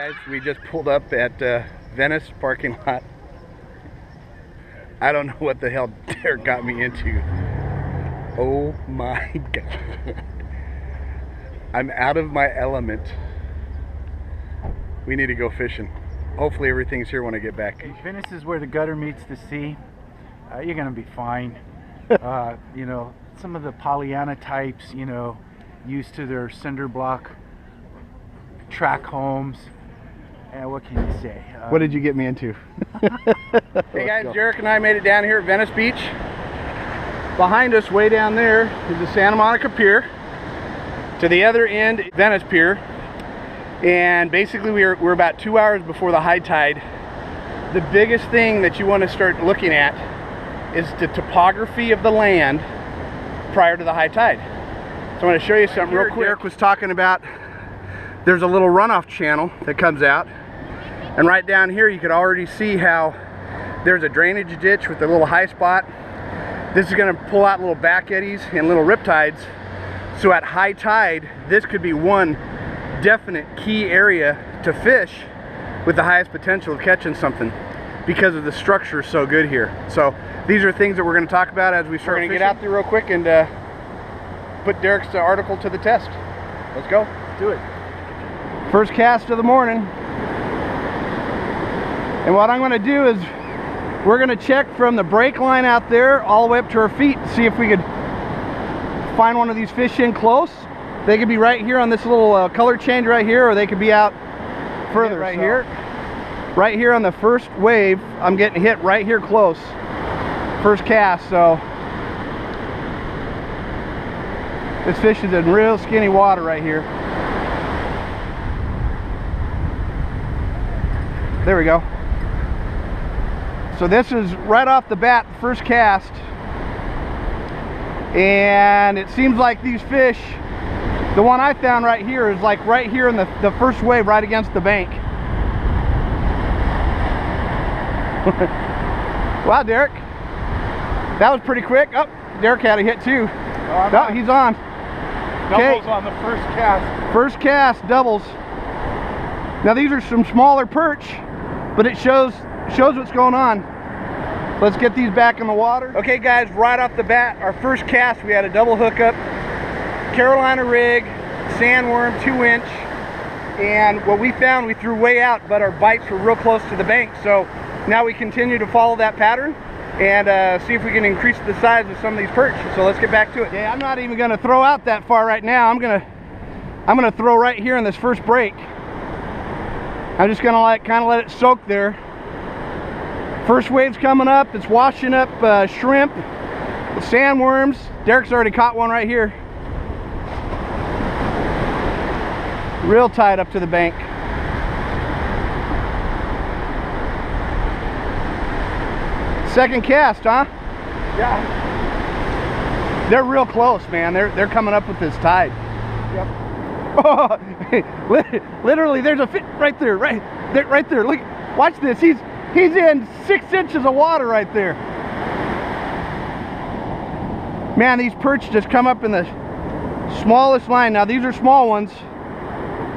Guys, we just pulled up at Venice parking lot. I don't know what the hell Derek got me into. Oh my God. I'm out of my element. We need to go fishing. Hopefully everything's here when I get back. Venice is where the gutter meets the sea. You're gonna be fine. You know, some of the Pollyanna types, you know, used to their cinder block track homes. And what can you say? What did you get me into? Hey guys, Derek and I made it down here at Venice Beach. Behind us, way down there, is the Santa Monica Pier. To the other end, Venice Pier. And basically we're about 2 hours before the high tide. The biggest thing that you want to start looking at is the topography of the land prior to the high tide. So I'm going to show you something real quick. Derek was talking about there's a little runoff channel that comes out, and right down here you could already see how there's a drainage ditch with a little high spot. This is going to pull out little back eddies and little rip tides. So at high tide, this could be one definite key area to fish with the highest potential of catching something, because of the structure so good here. So these are things that we're going to talk about as we start fishing. We're going to get out there real quick and put Derek's article to the test. Let's go. Let's do it. First cast of the morning. And what I'm going to do is we're going to check from the brake line out there all the way up to our feet to see if we could find one of these fish in close. They could be right here on this little color change right here, or they could be out further right here. Right here on the first wave, I'm getting hit right here close. First cast, so this fish is in real skinny water right here. There we go. So this is right off the bat, the first cast. And it seems like these fish, the one I found right here is like right here in the first wave, right against the bank. Wow, Derek. That was pretty quick. Oh, Derek had a hit too. Oh, he's on. Doubles on the first cast. First cast, doubles. Now these are some smaller perch, but it shows what's going on. Let's get these back in the water. Okay guys, right off the bat, our first cast, we had a double hookup, Carolina rig, sandworm, 2-inch, and what we found, we threw way out, but our bites were real close to the bank. So now we continue to follow that pattern and see if we can increase the size of some of these perch. So let's get back to it. Yeah, I'm not even gonna throw out that far right now. I'm gonna throw right here in this first break. I'm just gonna kind of let it soak there. First wave's coming up. It's washing up shrimp, sandworms. Derek's already caught one right here. Real tight up to the bank. Second cast, huh? Yeah. They're real close, man. They're coming up with this tide. Yep. Oh, literally, there's a fish right there, right there. Look, watch this. He's in 6 inches of water right there. Man, these perch just come up in the smallest line. Now these are small ones.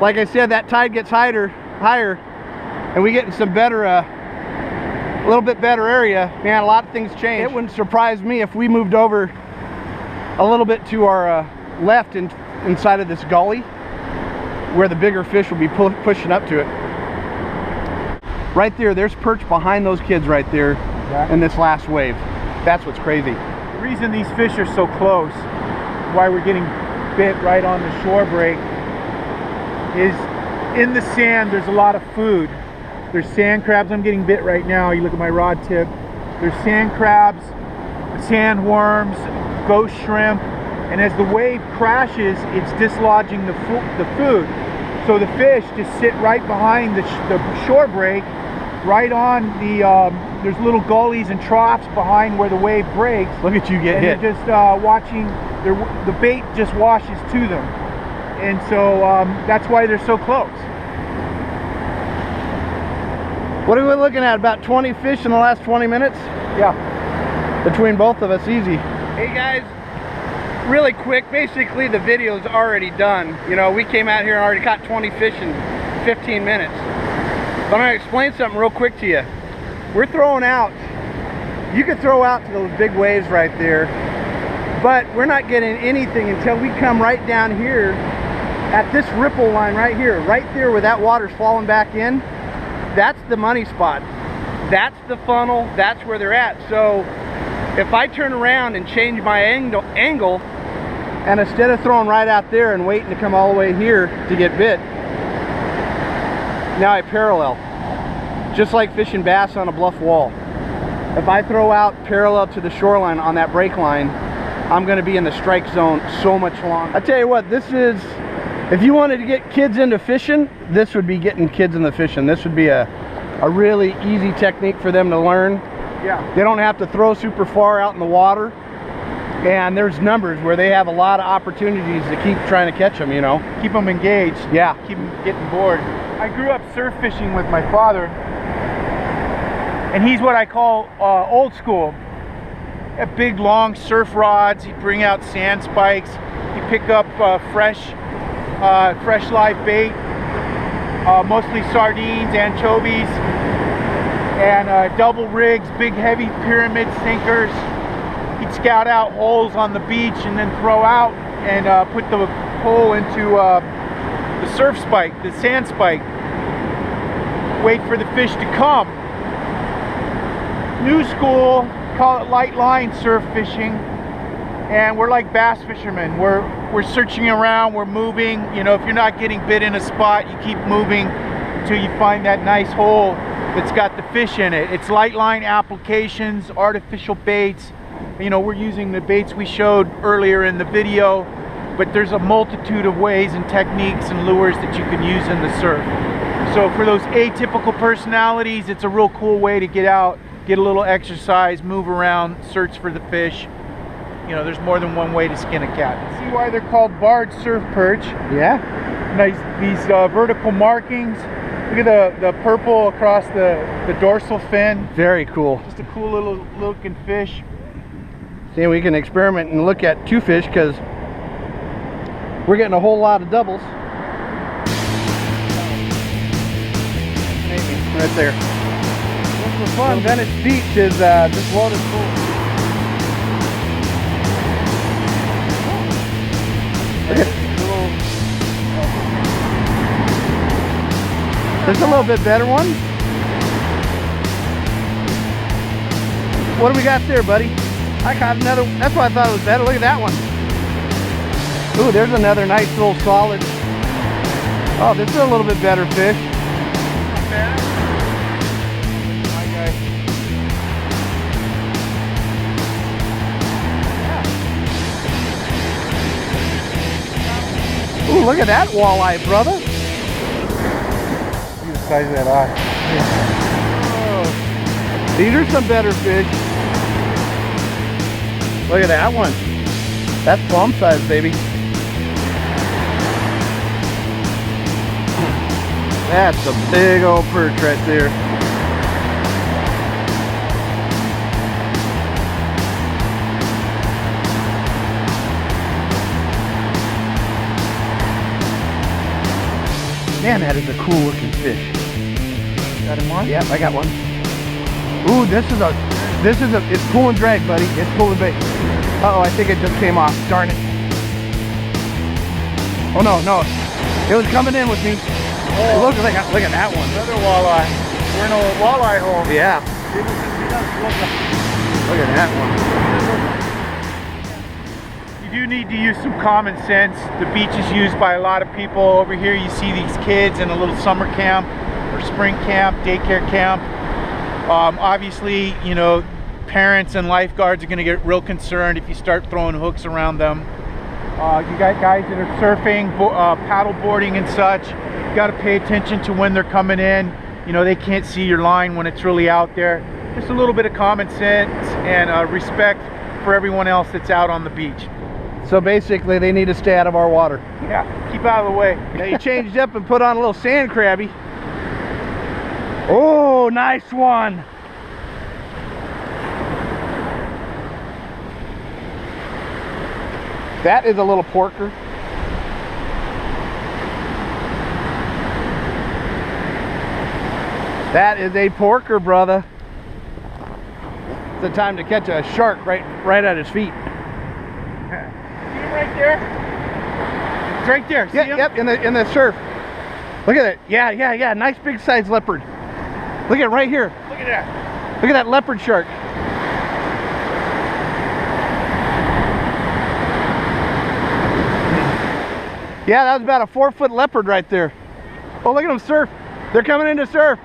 Like I said, that tide gets higher, and we get in some better, a little bit better area. Man, a lot of things change. It wouldn't surprise me if we moved over a little bit to our left inside of this gully, where the bigger fish will be pushing up to it. Right there, there's perch behind those kids right there. Exactly. In this last wave. That's what's crazy. The reason these fish are so close, why we're getting bit right on the shore break, is in the sand there's a lot of food. There's sand crabs. I'm getting bit right now. You look at my rod tip. There's sand crabs, sandworms, ghost shrimp, and as the wave crashes, it's dislodging the food. So the fish just sit right behind the shore break, right on the, there's little gullies and troughs behind where the wave breaks. Look at you get hit. They're just watching, the bait just washes to them. And so that's why they're so close. What are we looking at? About 20 fish in the last 20 minutes? Yeah. Between both of us, easy. Hey guys, really quick, basically the video's already done. You know, we came out here and already caught 20 fish in 15 minutes. But I'm gonna explain something real quick to you. We're throwing out, you could throw out to those big waves right there, but we're not getting anything until we come right down here at this ripple line right here, right there where that water's falling back in. That's the money spot. That's the funnel, that's where they're at. So if I turn around and change my angle, and instead of throwing right out there and waiting to come all the way here to get bit, now I parallel. Just like fishing bass on a bluff wall. If I throw out parallel to the shoreline on that break line, I'm gonna be in the strike zone so much longer. I tell you what, this is, if you wanted to get kids into fishing, this would be getting kids in the fishing. This would be a really easy technique for them to learn. Yeah. They don't have to throw super far out in the water. And there's numbers where they have a lot of opportunities to keep trying to catch them, you know. Keep them engaged. Yeah. Keep them getting bored. I grew up surf fishing with my father, and he's what I call old school. At big long surf rods, he'd bring out sand spikes, he'd pick up fresh live bait, mostly sardines, anchovies, and double rigs, big heavy pyramid sinkers. He'd scout out holes on the beach and then throw out and put the hole into the surf spike, the sand spike. Wait for the fish to come. New school, call it light line surf fishing, and we're like bass fishermen. We're searching around, we're moving. You know, if you're not getting bit in a spot, you keep moving until you find that nice hole that's got the fish in it. It's light line applications, artificial baits. You know, we're using the baits we showed earlier in the video, but there's a multitude of ways and techniques and lures that you can use in the surf. So for those atypical personalities, it's a real cool way to get out, get a little exercise, move around, search for the fish. You know, there's more than one way to skin a cat. See why they're called barred surf perch? Yeah. Nice, these vertical markings. Look at the purple across the dorsal fin. Very cool. Just a cool little looking fish. See, we can experiment and look at two fish because we're getting a whole lot of doubles. Maybe right there. What's fun? Venice Beach is just loaded full. Look at there's a little bit better one. What do we got there, buddy? I caught another. That's why I thought it was better. Look at that one. Ooh, there's another nice little solid. Oh, this is a little bit better fish. Not bad. My guy. Ooh, look at that walleye, brother. Look at the size of that eye. Oh. These are some better fish. Look at that one. That's palm size, baby. That's a big old perch right there. Man, that is a cool looking fish. Got him on? Yep, I got one. Ooh, this is a, it's pull and drag, buddy. It's pull and bait. Uh-oh, I think it just came off. Darn it. Oh, no. It was coming in with me. Oh. Look at that one. Another walleye. We're in a walleye hole. Yeah. Look at that one. You do need to use some common sense. The beach is used by a lot of people. Over here you see these kids in a little summer camp or spring camp, daycare camp. Obviously, you know, parents and lifeguards are going to get real concerned if you start throwing hooks around them. You got guys that are surfing, paddle boarding and such. You got to pay attention to when they're coming in. You know, they can't see your line when it's really out there. Just a little bit of common sense and respect for everyone else that's out on the beach. So basically, they need to stay out of our water. Yeah, keep out of the way. Now you changed up and put on a little sand crabby. Oh, nice one. That is a little porker. That is a porker, brother. It's the time to catch a shark right at his feet. See him right there? It's right there. See him? Yep, in the surf. Look at it. Yeah. Nice big size leopard. Look at it right here. Look at that. Look at that leopard shark. Yeah, that was about a 4-foot leopard right there. Oh, look at them surf. They're coming in to surf.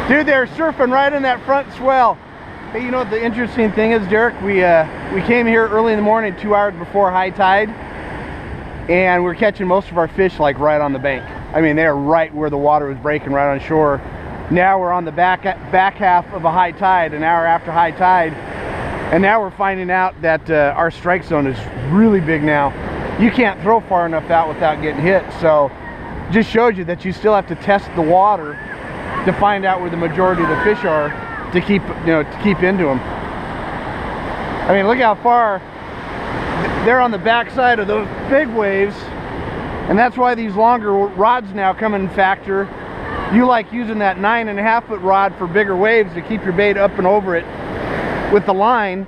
Dude, they're surfing right in that front swell. Hey, you know what the interesting thing is, Derek? We came here early in the morning, 2 hours before high tide, and we're catching most of our fish like right on the bank. I mean, they're right where the water was breaking, right on shore. Now we're on the back half of a high tide, an hour after high tide, and now we're finding out that our strike zone is really big now. You can't throw far enough out without getting hit, so just shows you that you still have to test the water to find out where the majority of the fish are to keep into them. I mean, look how far they're on the backside of those big waves, and that's why these longer rods now come in factor. You like using that 9.5-foot rod for bigger waves to keep your bait up and over it with the line,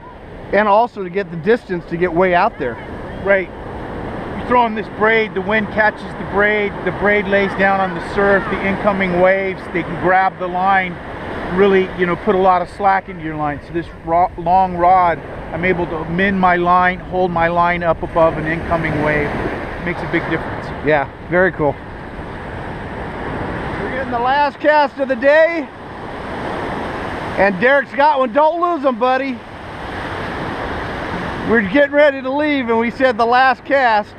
and also to get the distance to get way out there. Right. You're throwing this braid, the wind catches the braid lays down on the surf, the incoming waves, they can grab the line, really, put a lot of slack into your line. So this long rod, I'm able to min my line, hold my line up above an incoming wave. It makes a big difference. Yeah, very cool. We're getting the last cast of the day, and Derek's got one. Don't lose them, buddy. We're getting ready to leave, and we said the last cast.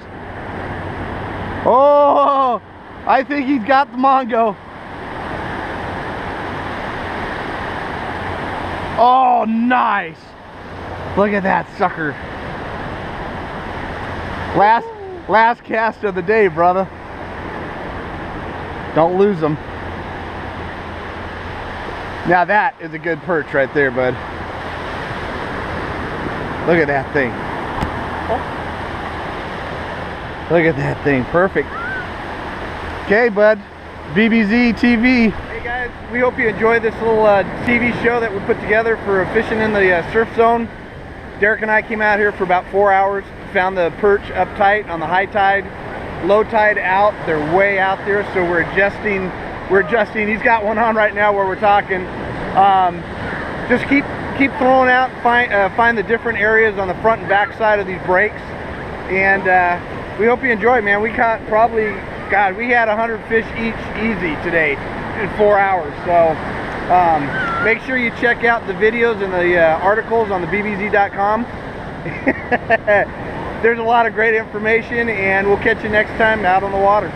Oh, I think he's got the Mongo. Oh, nice. Look at that sucker. Last cast of the day, brother. Don't lose them. Now that is a good perch right there, bud. Look at that thing. Look at that thing. Perfect. Okay, bud. BBZtv. Hey guys, we hope you enjoyed this little TV show that we put together for fishing in the surf zone. Derek and I came out here for about 4 hours. Found the perch uptight on the high tide. Low tide out. They're way out there, so we're adjusting. He's got one on right now where we're talking. Just keep throwing out, find the different areas on the front and back side of these breaks, and we hope you enjoy it, man. We caught probably, God, we had 100 fish each easy today in 4 hours. So make sure you check out the videos and the articles on theBBZ.com. There's a lot of great information, and we'll catch you next time out on the water.